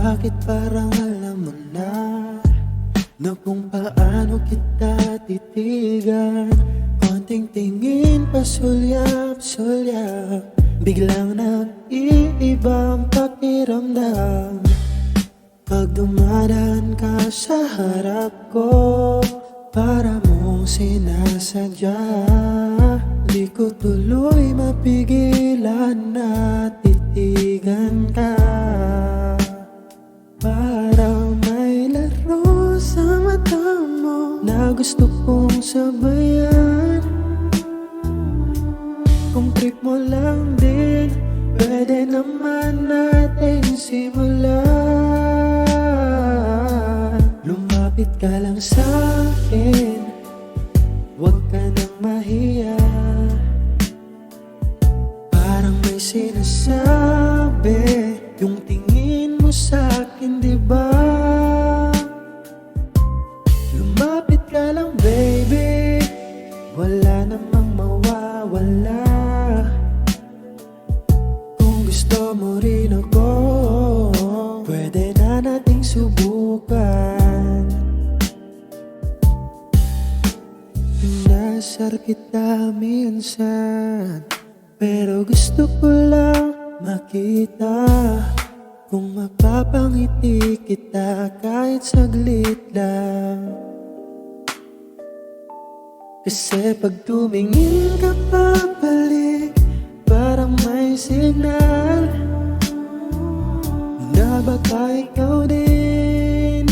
Bakit parang alam mo na kung paano kita titigan? Konting tingin pa sulyap-sulyap, biglang nag-iibang pakiramdam. Pag dumadaan ka sa harap ko, para mong sinasadya. Di ko tuloy mapigilan na titigan ka. Parang may laro sa mata mo na gusto kong sabayan. Kung trip mo lang din, pwede naman natin simulan. Lumapit ka lang sa'kin, huwag ka nang mahiya. Parang may sinasabi yung tingin mo sa'kin, diba? Lumapit ka lang baby, wala namang mawawala. Kung gusto mo rin ako, pwede na nating subukan. Pinasar kita minsan, pero gusto ko lang makita kung mapapangiti kita kahit saglit lang. Kasi pag tumingin ka pabalik, parang may signal na baka ikaw din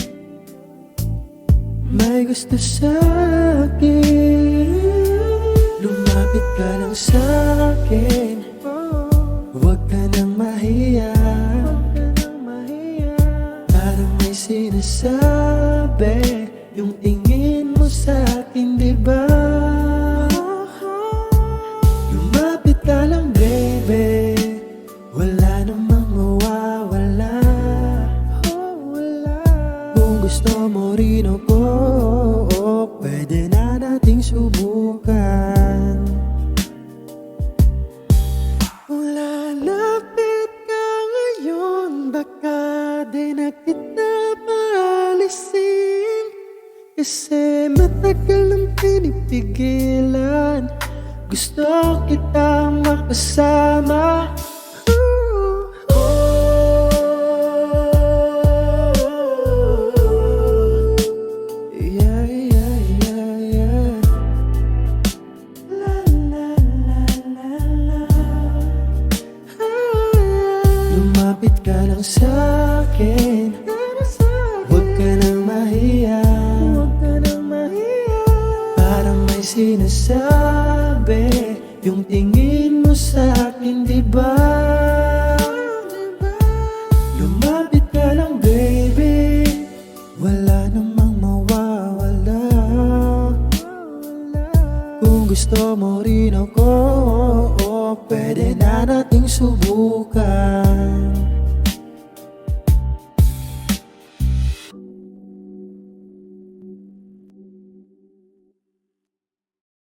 may gusto sa'kin. Lumapit ka lang sa'kin, huwag ka nang mahiya. Parang may sinasabi yung tingin mo sa'kin, diba? Lumapit ka lang baby, wala namang mawawala. Kung gusto mo rin ako, pwede na nating subukan. Kung lalapit ka ngayon, baka di na kita paalisin. Kasi matagal nang pinipigilan, gusto kitang makasama. Lumapit ka lang sa'kin, huwag ka nang mahiya. Parang may sinasabi yung tingin mo sa'kin, diba? Lumapit ka lang baby, wala namang mawawala. Kung gusto mo rin ako,